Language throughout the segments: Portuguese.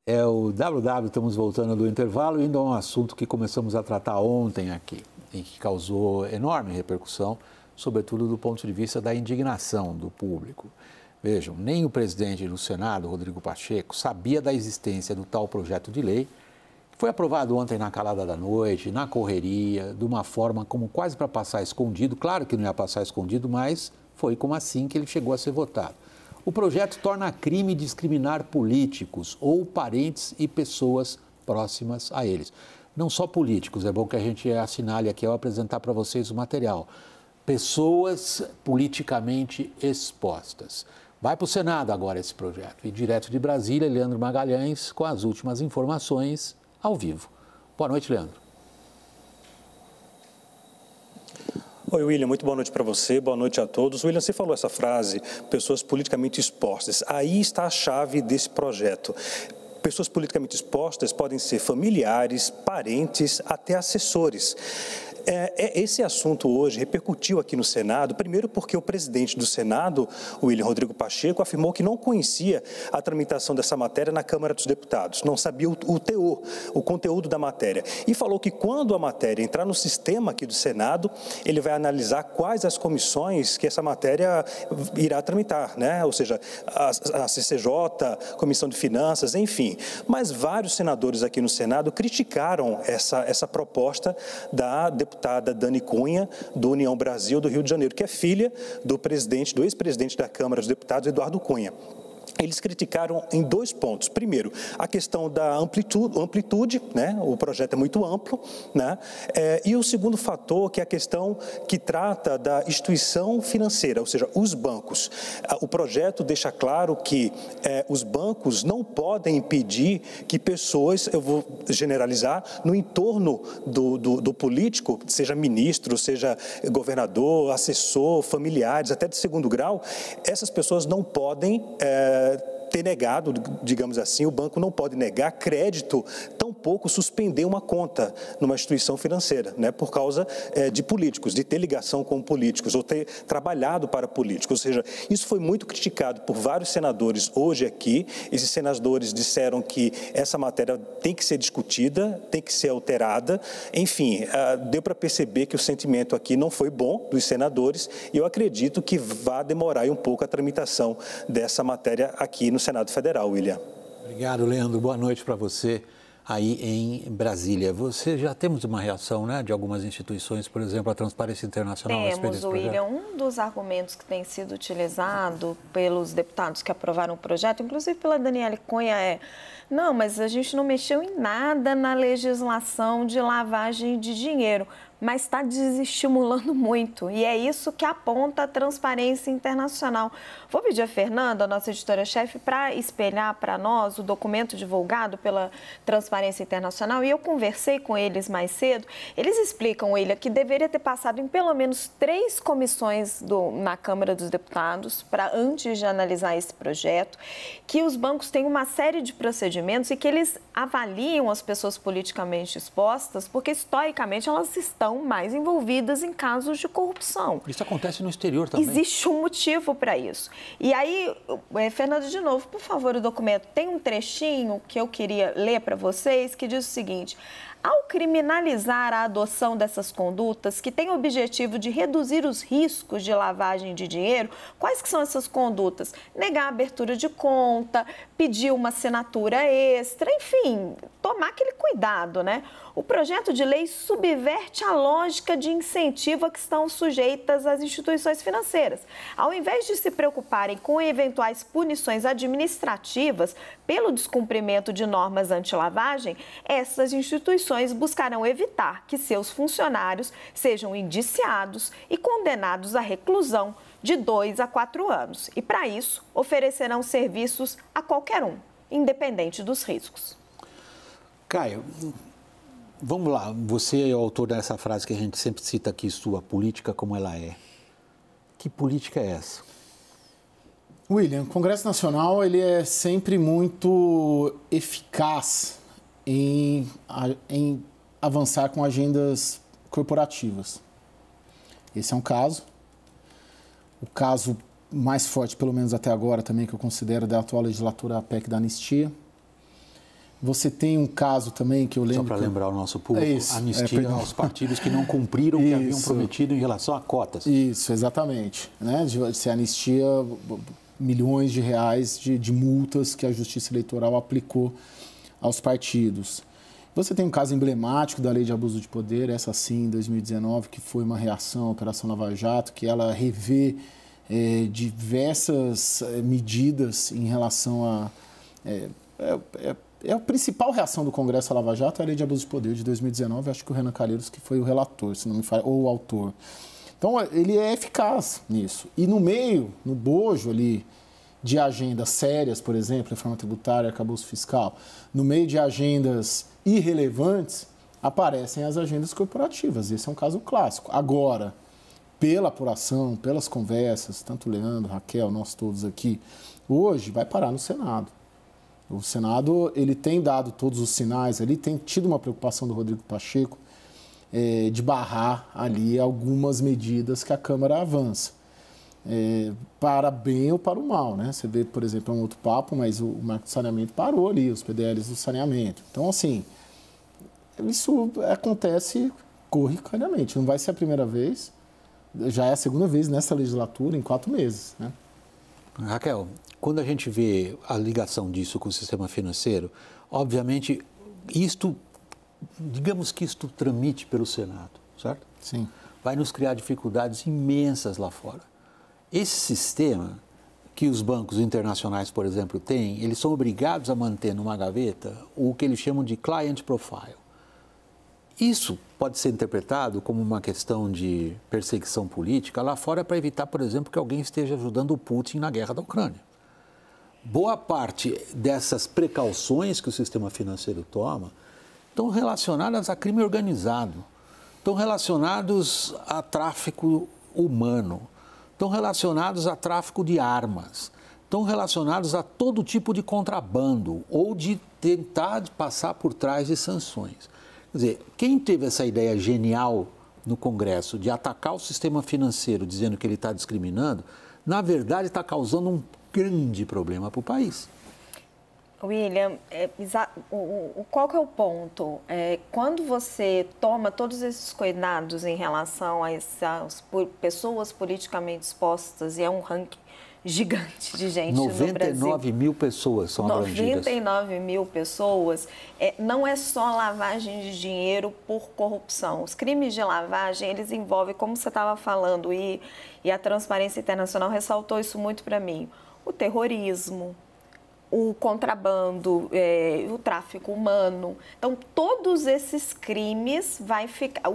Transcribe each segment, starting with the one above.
É o WW, estamos voltando do intervalo, indo a um assunto que começamos a tratar ontem aqui e que causou enorme repercussão, sobretudo do ponto de vista da indignação do público. Vejam, nem o presidente do Senado, Rodrigo Pacheco, sabia da existência do tal projeto de lei, que foi aprovado ontem na calada da noite, na correria, de uma forma como quase para passar escondido. Claro que não ia passar escondido, mas foi como assim que ele chegou a ser votado. O projeto torna crime discriminar políticos ou parentes e pessoas próximas a eles. Não só políticos, é bom que a gente assinale aqui ao apresentar para vocês o material. Pessoas politicamente expostas. Vai para o Senado agora esse projeto. E direto de Brasília, Leandro Magalhães com as últimas informações ao vivo. Boa noite, Leandro. Oi, William, muito boa noite para você, boa noite a todos. William, você falou essa frase, pessoas politicamente expostas. Aí está a chave desse projeto. Pessoas politicamente expostas podem ser familiares, parentes, até assessores. Esse assunto hoje repercutiu aqui no Senado, primeiro porque o presidente do Senado, William Rodrigo Pacheco, afirmou que não conhecia a tramitação dessa matéria na Câmara dos Deputados, não sabia o teor, o conteúdo da matéria. E falou que quando a matéria entrar no sistema aqui do Senado, ele vai analisar quais as comissões que essa matéria irá tramitar, né? Ou seja, a CCJ, Comissão de Finanças, enfim. Mas vários senadores aqui no Senado criticaram essa proposta da deputada Dani Cunha, do União Brasil do Rio de Janeiro, que é filha do ex-presidente da Câmara dos Deputados, Eduardo Cunha. Eles criticaram em 2 pontos. Primeiro, a questão da amplitude, né? O projeto é muito amplo, né? E o segundo fator, que é a questão que trata da instituição financeira, ou seja, os bancos. O projeto deixa claro que os bancos não podem impedir que pessoas, eu vou generalizar, no entorno do político, seja ministro, seja governador, assessor, familiares, até de segundo grau, essas pessoas não podem ter negado, digamos assim, o banco não pode negar crédito, tampouco suspender uma conta numa instituição financeira, né, por causa de políticos, de ter ligação com políticos ou ter trabalhado para políticos. Ou seja, isso foi muito criticado por vários senadores hoje aqui. Esses senadores disseram que essa matéria tem que ser discutida, tem que ser alterada. Enfim, deu para perceber que o sentimento aqui não foi bom dos senadores e eu acredito que vai demorar um pouco a tramitação dessa matéria aqui no Senado Federal, William. Obrigado, Leandro. Boa noite para você aí em Brasília. Você já temos uma reação, né, de algumas instituições, por exemplo, a Transparência Internacional? Temos, William. Um dos argumentos que tem sido utilizado pelos deputados que aprovaram o projeto, inclusive pela Daniela Cunha, não, mas a gente não mexeu em nada na legislação de lavagem de dinheiro, mas está desestimulando muito. E é isso que aponta a Transparência Internacional. Vou pedir a Fernanda, a nossa editora-chefe, para espelhar para nós o documento divulgado pela Transparência Internacional. E eu conversei com eles mais cedo. Eles explicam, William, que deveria ter passado em pelo menos 3 comissões na Câmara dos Deputados antes de analisar esse projeto, que os bancos têm uma série de procedimentos e que eles avaliam as pessoas politicamente expostas, porque historicamente elas estão mais envolvidas em casos de corrupção. Isso acontece no exterior também. Existe um motivo para isso. E aí, Fernanda, de novo, por favor, o documento tem um trechinho que eu queria ler para vocês, que diz o seguinte: ao criminalizar a adoção dessas condutas que têm o objetivo de reduzir os riscos de lavagem de dinheiro, quais que são essas condutas? Negar a abertura de conta, pedir uma assinatura extra, enfim, tomar aquele cuidado, né? O projeto de lei subverte a lógica de incentivo a que estão sujeitas as instituições financeiras. Ao invés de se preocuparem com eventuais punições administrativas pelo descumprimento de normas anti-lavagem, essas instituições buscarão evitar que seus funcionários sejam indiciados e condenados à reclusão de 2 a 4 anos. E, para isso, oferecerão serviços a qualquer um, independente dos riscos. Caio, vamos lá. Você é o autor dessa frase que a gente sempre cita aqui, sua política como ela é. Que política é essa? William, o Congresso Nacional ele é sempre muito eficaz em avançar com agendas corporativas. Esse é um caso. O caso mais forte, pelo menos até agora, também que eu considero da atual legislatura, a PEC da anistia. Você tem um caso também que eu lembro... Só para lembrar o nosso público, isso, anistia aos partidos que não cumpriram o que haviam prometido em relação a cotas. Isso, exatamente. Né? Você anistia milhões de reais de multas que a Justiça Eleitoral aplicou aos partidos. Você tem um caso emblemático da Lei de Abuso de Poder, essa sim, em 2019, que foi uma reação à Operação Lava Jato, que ela revê diversas medidas em relação a... a principal reação do Congresso à Lava Jato é a Lei de Abuso de Poder de 2019, acho que o Renan Calheiros que foi o relator, se não me falha, ou o autor. Então, ele é eficaz nisso. E no meio, no bojo ali de agendas sérias, por exemplo, reforma tributária, arcabouço fiscal, no meio de agendas irrelevantes, aparecem as agendas corporativas. Esse é um caso clássico. Agora, pela apuração, pelas conversas, tanto o Leandro, Raquel, nós todos aqui, hoje vai parar no Senado. O Senado ele tem dado todos os sinais, ele tem tido uma preocupação do Rodrigo Pacheco de barrar ali algumas medidas que a Câmara avança, para bem ou para o mal, né? Você vê, por exemplo, é um outro papo, mas o marco do saneamento parou ali, os PDLs do saneamento. Então, assim, isso acontece corriqueiramente, não vai ser a primeira vez, já é a segunda vez nessa legislatura em 4 meses, né? Raquel, quando a gente vê a ligação disso com o sistema financeiro, obviamente, digamos que isto tramite pelo Senado, certo? Sim. Vai nos criar dificuldades imensas lá fora. Esse sistema que os bancos internacionais, por exemplo, têm, eles são obrigados a manter numa gaveta o que eles chamam de client profile. Isso pode ser interpretado como uma questão de perseguição política lá fora para evitar, por exemplo, que alguém esteja ajudando o Putin na guerra da Ucrânia. Boa parte dessas precauções que o sistema financeiro toma estão relacionadas a crime organizado, estão relacionados a tráfico humano, estão relacionados a tráfico de armas, estão relacionados a todo tipo de contrabando ou de tentar passar por trás de sanções. Quer dizer, quem teve essa ideia genial no Congresso de atacar o sistema financeiro dizendo que ele está discriminando, na verdade está causando um grande problema para o país. William, qual que é o ponto? Quando você toma todos esses cuidados em relação a essas pessoas politicamente expostas, e é um ranking gigante de gente no Brasil. 99 mil pessoas são abrangidas. 99 mil pessoas. Não é só lavagem de dinheiro por corrupção. Os crimes de lavagem, eles envolvem, como você estava falando, e a Transparência Internacional ressaltou isso muito para mim, o terrorismo, o contrabando, o tráfico humano. Então, todos esses crimes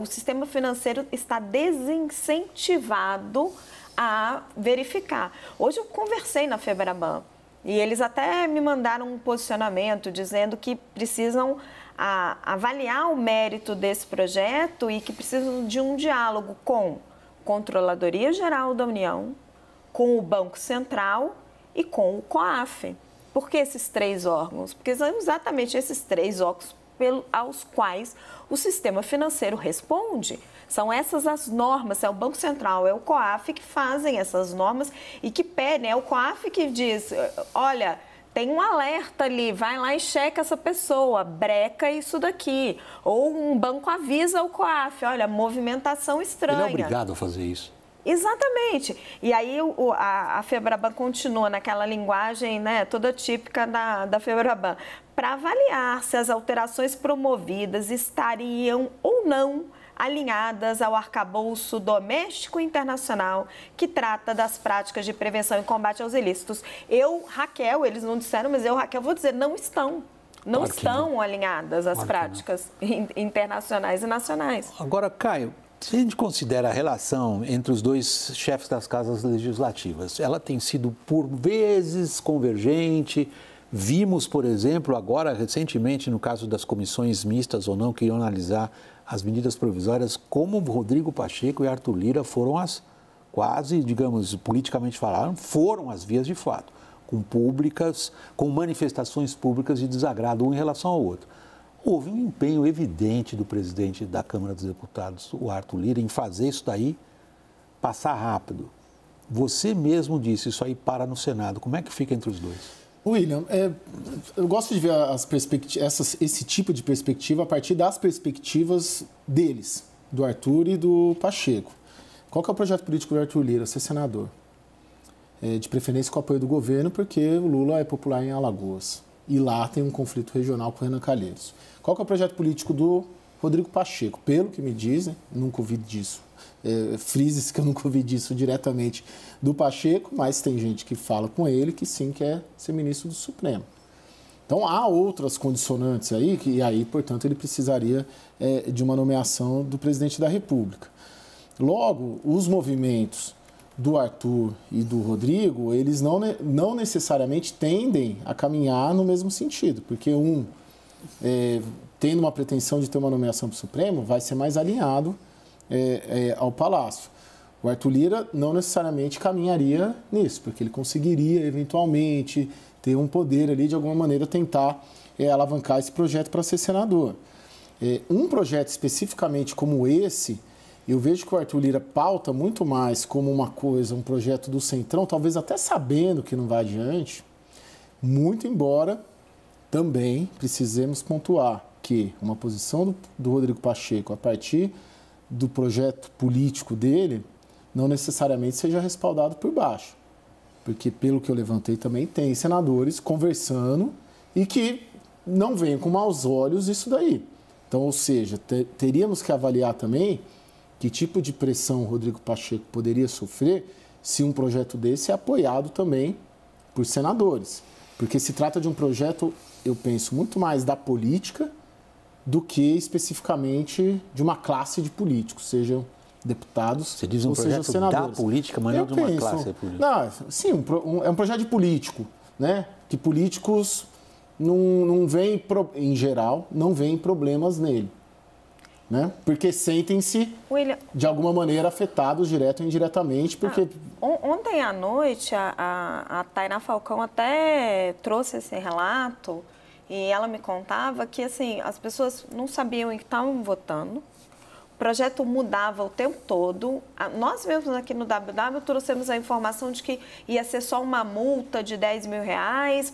o sistema financeiro está desincentivado a verificar. Hoje eu conversei na Febraban e eles até me mandaram um posicionamento dizendo que precisam avaliar o mérito desse projeto e que precisam de um diálogo com a Controladoria Geral da União, com o Banco Central e com o COAF. Por que esses 3 órgãos? Porque são exatamente esses 3 órgãos aos quais o sistema financeiro responde. São essas as normas, é o Banco Central, é o COAF que fazem essas normas e que pedem, é o COAF que diz, olha, tem um alerta ali, vai lá e checa essa pessoa, breca isso daqui. Ou um banco avisa o COAF, olha, movimentação estranha. Ele é obrigado a fazer isso. Exatamente. E aí a Febraban continua naquela linguagem, né, toda típica da Febraban, para avaliar se as alterações promovidas estariam ou não alinhadas ao arcabouço doméstico e internacional que trata das práticas de prevenção e combate aos ilícitos. Raquel, eles não disseram, mas Raquel, vou dizer, não estão. Não estão alinhadas as práticas internacionais e nacionais. Agora, Caio, se a gente considera a relação entre os 2 chefes das casas legislativas, ela tem sido, por vezes, convergente. Vimos, por exemplo, agora, recentemente, no caso das comissões mistas ou não, que iam analisar as medidas provisórias, como Rodrigo Pacheco e Arthur Lira foram quase, digamos, politicamente falando, foram as vias de fato, com manifestações públicas de desagrado um em relação ao outro. Houve um empenho evidente do presidente da Câmara dos Deputados, o Arthur Lira, em fazer isso daí passar rápido. Você mesmo disse, isso aí para no Senado. Como é que fica entre os 2? William, eu gosto de ver esse tipo de perspectiva a partir das perspectivas deles, do Arthur e do Pacheco. Qual que é o projeto político do Arthur Lira? Ser senador. De preferência com o apoio do governo, porque o Lula é popular em Alagoas. E lá tem um conflito regional com o Renan Calheiros. Qual que é o projeto político do Rodrigo Pacheco? Pelo que me dizem, nunca ouvi disso. Frises que eu nunca ouvi disso diretamente do Pacheco, mas tem gente que fala com ele que sim quer ser ministro do Supremo. Então há outras condicionantes aí, e aí, portanto, ele precisaria de uma nomeação do presidente da República. Logo, os movimentos do Arthur e do Rodrigo, eles não necessariamente tendem a caminhar no mesmo sentido, porque tendo uma pretensão de ter uma nomeação para o Supremo, vai ser mais alinhado ao Palácio. O Arthur Lira não necessariamente caminharia nisso, porque ele conseguiria, eventualmente, ter um poder ali, de alguma maneira, tentar alavancar esse projeto para ser senador. Um projeto especificamente como esse, eu vejo que o Arthur Lira pauta muito mais como uma coisa, um projeto do Centrão, talvez até sabendo que não vai adiante, muito embora também precisemos pontuar que uma posição do Rodrigo Pacheco a partir do projeto político dele não necessariamente seja respaldado por baixo. Porque, pelo que eu levantei também, tem senadores conversando e que não veem com maus olhos isso daí. Então, ou seja, teríamos que avaliar também que tipo de pressão o Rodrigo Pacheco poderia sofrer se um projeto desse é apoiado também por senadores. Porque se trata de um projeto, eu penso, muito mais da política do que especificamente de uma classe de políticos, sejam deputados ou sejam senadores. Você diz um projeto da política, mas não de uma classe política. Não, sim, é um projeto de político, né? Que políticos não veem, em geral, não veem problemas nele. Né? Porque sentem-se, de alguma maneira, afetados direto ou indiretamente. Porque... Ontem à noite, a Tainá Falcão até trouxe esse relato e ela me contava que assim, as pessoas não sabiam em que estavam votando, o projeto mudava o tempo todo. Nós mesmos aqui no WW trouxemos a informação de que ia ser só uma multa de R$10 mil,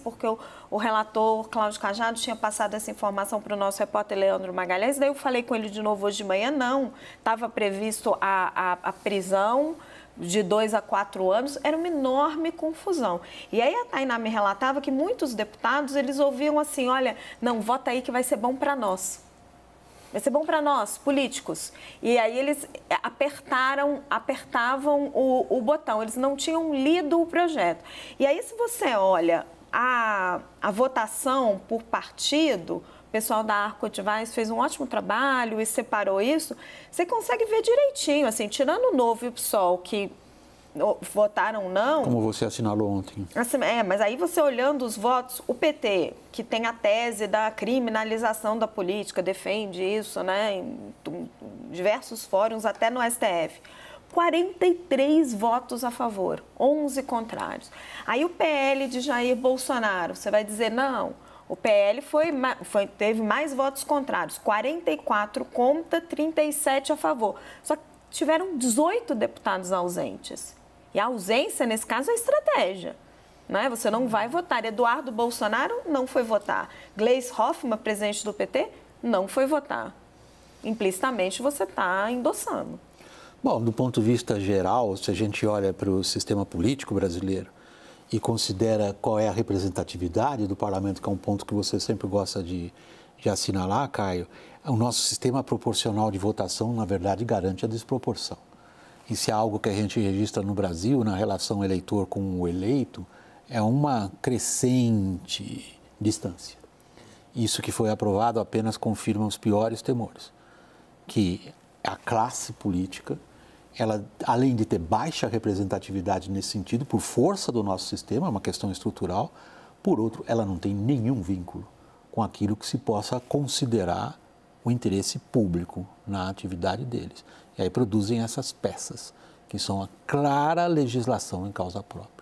porque o relator Cláudio Cajado tinha passado essa informação para o nosso repórter Leandro Magalhães. Daí eu falei com ele de novo hoje de manhã, não, estava previsto a prisão de 2 a 4 anos, era uma enorme confusão. E aí a Tainá me relatava que muitos deputados, eles ouviam assim, olha, não, vota aí que vai ser bom para nós. Vai ser bom para nós, políticos. E aí eles apertavam o botão, eles não tinham lido o projeto. E aí se você olha a votação por partido, o pessoal da Arco Advice fez um ótimo trabalho e separou isso, você consegue ver direitinho, assim, tirando o Novo e o PSOL, que votaram não... Como você assinalou ontem. Assim, mas aí você olhando os votos, o PT, que tem a tese da criminalização da política, defende isso, né, em diversos fóruns, até no STF. 43 votos a favor, 11 contrários. Aí o PL de Jair Bolsonaro, você vai dizer, não, o PL teve mais votos contrários, 44 contra, 37 a favor. Só que tiveram 18 deputados ausentes. E a ausência, nesse caso, é estratégia. Né? Você não vai votar. Eduardo Bolsonaro não foi votar. Gleisi Hoffmann, presidente do PT, não foi votar. Implicitamente, você está endossando. Bom, do ponto de vista geral, se a gente olha para o sistema político brasileiro e considera qual é a representatividade do parlamento, que é um ponto que você sempre gosta de assinalar, Caio, o nosso sistema proporcional de votação, na verdade, garante a desproporção. Isso é algo que a gente registra no Brasil, na relação eleitor com o eleito, é uma crescente distância. Isso que foi aprovado apenas confirma os piores temores, que a classe política, ela, além de ter baixa representatividade nesse sentido, por força do nosso sistema, é uma questão estrutural, por outro, ela não tem nenhum vínculo com aquilo que se possa considerar o interesse público na atividade deles. E aí produzem essas peças, que são a clara legislação em causa própria.